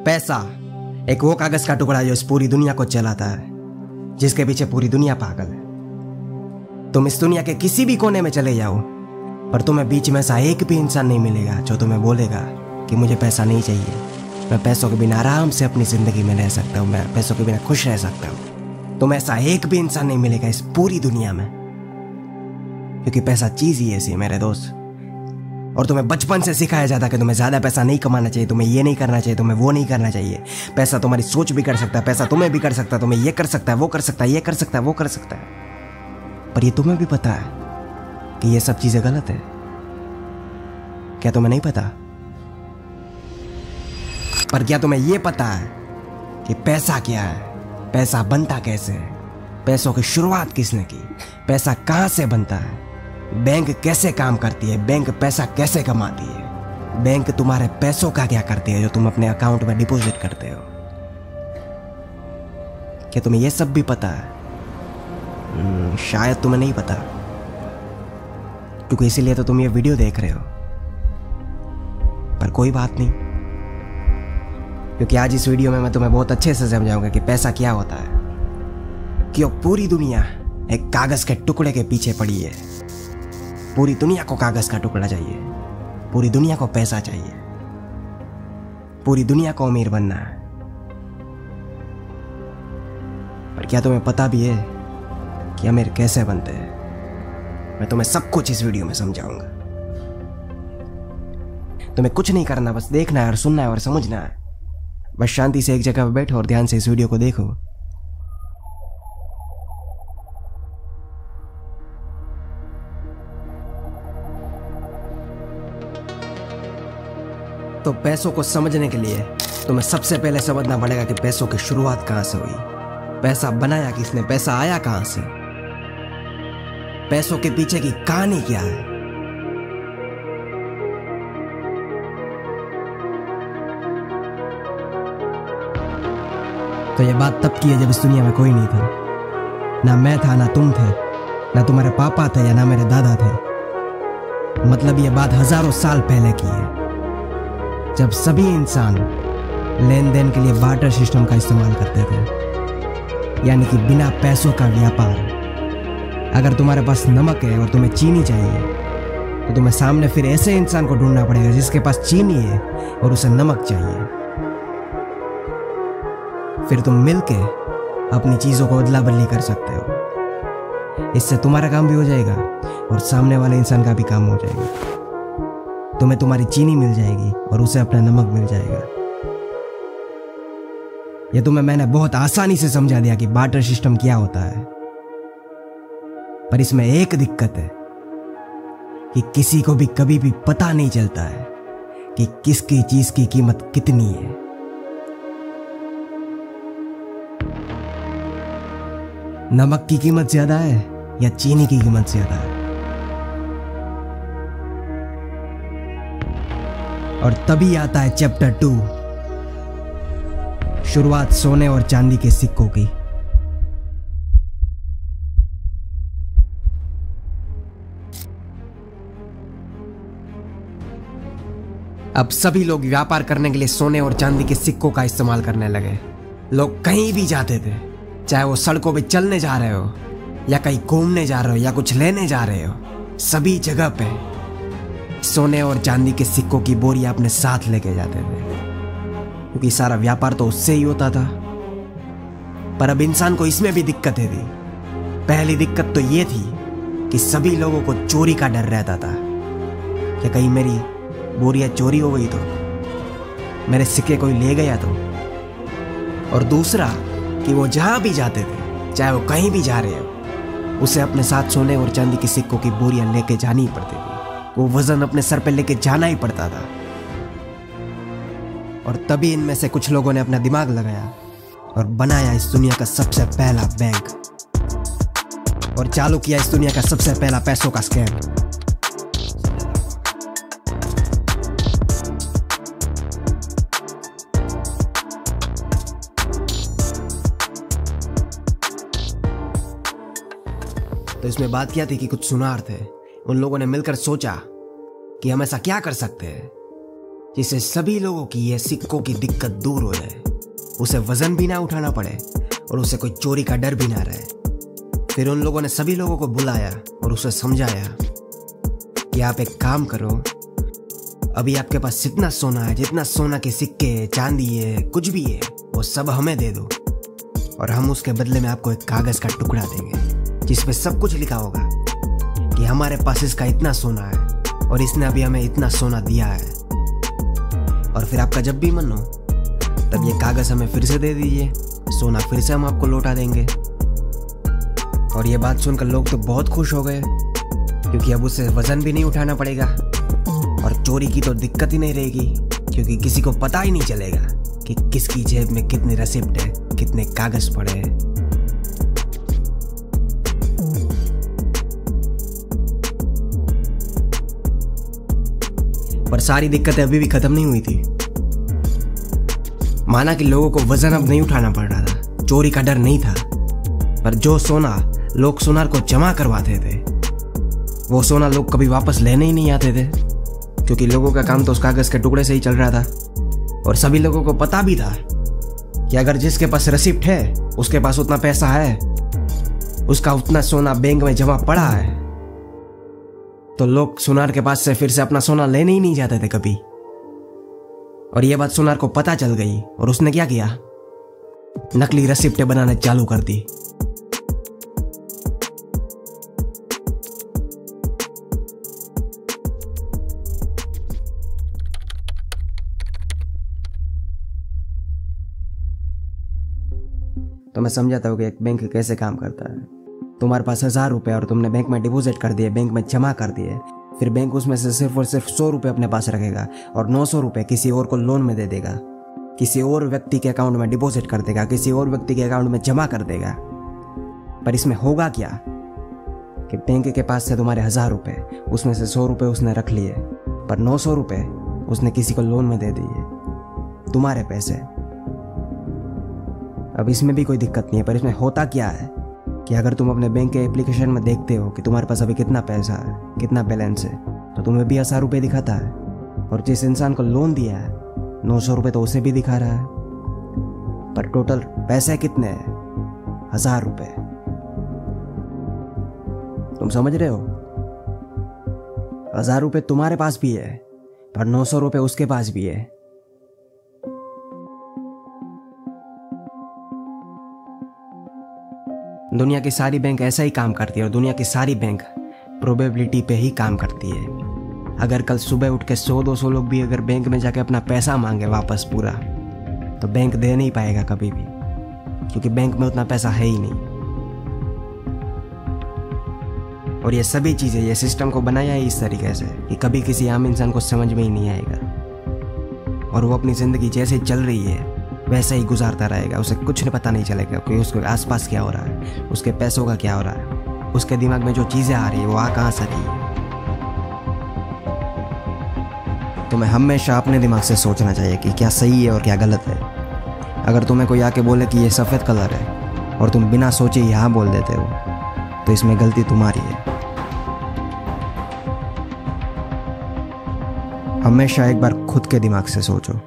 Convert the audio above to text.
पैसा एक वो कागज का टुकड़ा जो इस पूरी दुनिया को चलाता है, जिसके पीछे पूरी दुनिया पागल है। तुम इस दुनिया के किसी भी कोने में चले जाओ, पर तुम्हें बीच में ऐसा एक भी इंसान नहीं मिलेगा जो तुम्हें बोलेगा कि मुझे पैसा नहीं चाहिए, मैं पैसों के बिना आराम से अपनी जिंदगी में रह सकता हूँ, मैं पैसों के बिना खुश रह सकता हूँ। तुम्हें ऐसा एक भी इंसान नहीं मिलेगा इस पूरी दुनिया में, क्योंकि पैसा चीज ही ऐसी है मेरे दोस्त। और तुम्हें बचपन से सिखाया जाता है कि तुम्हें ज्यादा पैसा नहीं कमाना चाहिए, तुम्हें ये नहीं करना चाहिए, तुम्हें वो नहीं करना चाहिए। पैसा तुम्हारी सोच भी कर सकता है, पैसा तुम्हें भी कर सकता है, तुम्हें ये कर सकता है, वो कर सकता है, ये कर सकता है, वो कर सकता है। पर ये तुम्हें भी पता है कि ये सब चीजें गलत है। क्या तुम्हें नहीं पता? पर क्या तुम्हें ये पता है कि पैसा क्या है, पैसा बनता कैसे है, पैसों की शुरुआत किसने की, पैसा कहां से बनता है, बैंक कैसे काम करती है, बैंक पैसा कैसे कमाती है, बैंक तुम्हारे पैसों का क्या करती है जो तुम अपने अकाउंट में डिपॉजिट करते हो? क्या तुम्हें यह सब भी पता है? शायद तुम्हें नहीं पता, क्योंकि इसीलिए तो तुम ये वीडियो देख रहे हो। पर कोई बात नहीं, क्योंकि आज इस वीडियो में मैं तुम्हें बहुत अच्छे से समझाऊंगा कि पैसा क्या होता है, क्यों पूरी दुनिया एक कागज के टुकड़े के पीछे पड़ी है। पूरी दुनिया को कागज का टुकड़ा चाहिए, पूरी दुनिया को पैसा चाहिए, पूरी दुनिया को अमीर बनना है। पर क्या तुम्हें पता भी है कि अमीर कैसे बनते हैं? मैं तुम्हें सब कुछ इस वीडियो में समझाऊंगा। तुम्हें कुछ नहीं करना, बस देखना है और सुनना है और समझना है। बस शांति से एक जगह पर बैठो और ध्यान से इस वीडियो को देखो। तो पैसों को समझने के लिए तुम्हें सबसे पहले समझना पड़ेगा कि पैसों की शुरुआत कहां से हुई, पैसा बनाया किसने, पैसा आया कहां से, पैसों के पीछे की कहानी क्या है। तो ये बात तब की है जब इस दुनिया में कोई नहीं था, ना मैं था, ना तुम थे, ना तुम्हारे पापा थे या ना मेरे दादा थे। मतलब ये बात हजारों साल पहले की है, जब सभी इंसान लेन देन के लिए बार्टर सिस्टम का इस्तेमाल करते थे, यानी कि बिना पैसों का व्यापार। अगर तुम्हारे पास नमक है और तुम्हें चीनी चाहिए, तो तुम्हें सामने फिर ऐसे इंसान को ढूंढना पड़ेगा जिसके पास चीनी है और उसे नमक चाहिए। फिर तुम मिलके अपनी चीजों को अदला बदली कर सकते हो। इससे तुम्हारा काम भी हो जाएगा और सामने वाले इंसान का भी काम हो जाएगा। तुम्हें तुम्हारी चीनी मिल जाएगी और उसे अपना नमक मिल जाएगा। यह तुम्हें मैंने बहुत आसानी से समझा दिया कि बार्टर सिस्टम क्या होता है। पर इसमें एक दिक्कत है कि किसी को भी कभी भी पता नहीं चलता है कि किसकी चीज की कीमत कितनी है। नमक की कीमत ज्यादा है या चीनी की कीमत ज्यादा है? और तभी आता है चैप्टर 2, शुरुआत सोने और चांदी के सिक्कों की। अब सभी लोग व्यापार करने के लिए सोने और चांदी के सिक्कों का इस्तेमाल करने लगे। लोग कहीं भी जाते थे, चाहे वो सड़कों पे चलने जा रहे हो या कहीं घूमने जा रहे हो या कुछ लेने जा रहे हो, सभी जगह पे सोने और चांदी के सिक्कों की बोरियां अपने साथ लेके जाते थे, क्योंकि सारा व्यापार तो उससे ही होता था। पर अब इंसान को इसमें भी दिक्कतें थी। पहली दिक्कत तो ये थी कि सभी लोगों को चोरी का डर रहता था कि कहीं मेरी बोरियां चोरी हो गई तो, मेरे सिक्के कोई ले गया तो। और दूसरा कि वो जहां भी जाते थे, चाहे वो कहीं भी जा रहे हो, उसे अपने साथ सोने और चांदी के सिक्कों की बोरियां लेके जानी ही पड़ती थी। वो वजन अपने सर पे लेके जाना ही पड़ता था। और तभी इनमें से कुछ लोगों ने अपना दिमाग लगाया और बनाया इस दुनिया का सबसे पहला बैंक, और चालू किया इस दुनिया का सबसे पहला पैसों का स्कैम। तो इसमें बात क्या थी कि कुछ सुनार थे, उन लोगों ने मिलकर सोचा कि हम ऐसा क्या कर सकते हैं जिससे सभी लोगों की यह सिक्कों की दिक्कत दूर हो जाए, उसे वजन भी ना उठाना पड़े और उसे कोई चोरी का डर भी ना रहे। फिर उन लोगों ने सभी लोगों को बुलाया और उसे समझाया कि आप एक काम करो, अभी आपके पास जितना सोना है, जितना सोना के सिक्के, चांदी है, कुछ भी है, वो सब हमें दे दो और हम उसके बदले में आपको एक कागज का टुकड़ा देंगे जिसमें सब कुछ लिखा होगा कि हमारे पास इसका इतना सोना है और इसने अभी हमें इतना सोना दिया है। और फिर आपका जब भी मन हो तब ये कागज हमें फिर से दे दीजिए, सोना फिर से हम आपको लौटा देंगे। और ये बात सुनकर लोग तो बहुत खुश हो गए, क्योंकि अब उससे वजन भी नहीं उठाना पड़ेगा और चोरी की तो दिक्कत ही नहीं रहेगी, क्योंकि किसी को पता ही नहीं चलेगा कि किसकी जेब में कितनी रसीद है, कितने कागज पड़े हैं। पर सारी दिक्कतें अभी भी खत्म नहीं हुई थी। माना कि लोगों को वजन अब नहीं उठाना पड़ रहा था, चोरी का डर नहीं था, पर जो सोना लोग सुनार को जमा करवाते थे वो सोना लोग कभी वापस लेने ही नहीं आते थे, क्योंकि लोगों का काम तो उस कागज के टुकड़े से ही चल रहा था। और सभी लोगों को पता भी था कि अगर जिसके पास रिसिप्ट है उसके पास उतना पैसा है, उसका उतना सोना बैंक में जमा पड़ा है, तो लोग सुनार के पास से फिर से अपना सोना लेने ही नहीं जाते थे कभी। और यह बात सुनार को पता चल गई और उसने क्या किया, नकली रिसिप्टें बनाना चालू कर दी। तो मैं समझाता हूँ कि एक बैंक कैसे काम करता है। तुम्हारे पास 1000 रुपये और तुमने बैंक में डिपॉजिट कर दिए, बैंक में जमा कर दिए, फिर बैंक उसमें से सिर्फ और सिर्फ 100 रुपये अपने पास रखेगा और 900 रुपये किसी और को लोन में दे देगा, किसी और व्यक्ति के अकाउंट में डिपॉजिट कर देगा, किसी और व्यक्ति के अकाउंट में जमा कर देगा। पर इसमें होगा क्या कि बैंक के पास से तुम्हारे 1000 रुपये, उसमें से 100 रुपये उसने रख लिए, पर 900 रुपये उसने किसी को लोन में दे दिए, तुम्हारे पैसे। अब इसमें भी कोई दिक्कत नहीं है, पर इसमें होता क्या है कि अगर तुम अपने बैंक के एप्लीकेशन में देखते हो कि तुम्हारे पास अभी कितना पैसा है, कितना बैलेंस है, तो तुम्हें भी 1000 रुपये दिखाता है। और जिस इंसान को लोन दिया है 900 रुपये तो उसे भी दिखा रहा है, पर टोटल पैसे कितने हैं? 1000 रुपये। तुम समझ रहे हो? 1000 रुपये तुम्हारे पास भी है, पर 900 रुपये उसके पास भी है। दुनिया की सारी बैंक ऐसा ही काम करती है और दुनिया की सारी बैंक प्रोबेबिलिटी पे ही काम करती है। अगर कल सुबह उठ के 100-200 लोग भी अगर बैंक में जाके अपना पैसा मांगे वापस पूरा, तो बैंक दे नहीं पाएगा कभी भी, क्योंकि बैंक में उतना पैसा है ही नहीं। और ये सभी चीज़ें, ये सिस्टम को बनाया है इस तरीके से कि कभी किसी आम इंसान को समझ में ही नहीं आएगा और वो अपनी ज़िंदगी जैसे चल रही है वैसा ही गुजारता रहेगा। उसे कुछ नहीं पता नहीं चलेगा कि उसके आसपास क्या हो रहा है, उसके पैसों का क्या हो रहा है, उसके दिमाग में जो चीज़ें आ रही है वो आ कहाँ से रही है। तुम्हें हमेशा अपने दिमाग से सोचना चाहिए कि क्या सही है और क्या गलत है। अगर तुम्हें कोई आके बोले कि ये सफ़ेद कलर है और तुम बिना सोचे ही हाँ बोल देते हो, तो इसमें गलती तुम्हारी है। हमेशा एक बार खुद के दिमाग से सोचो।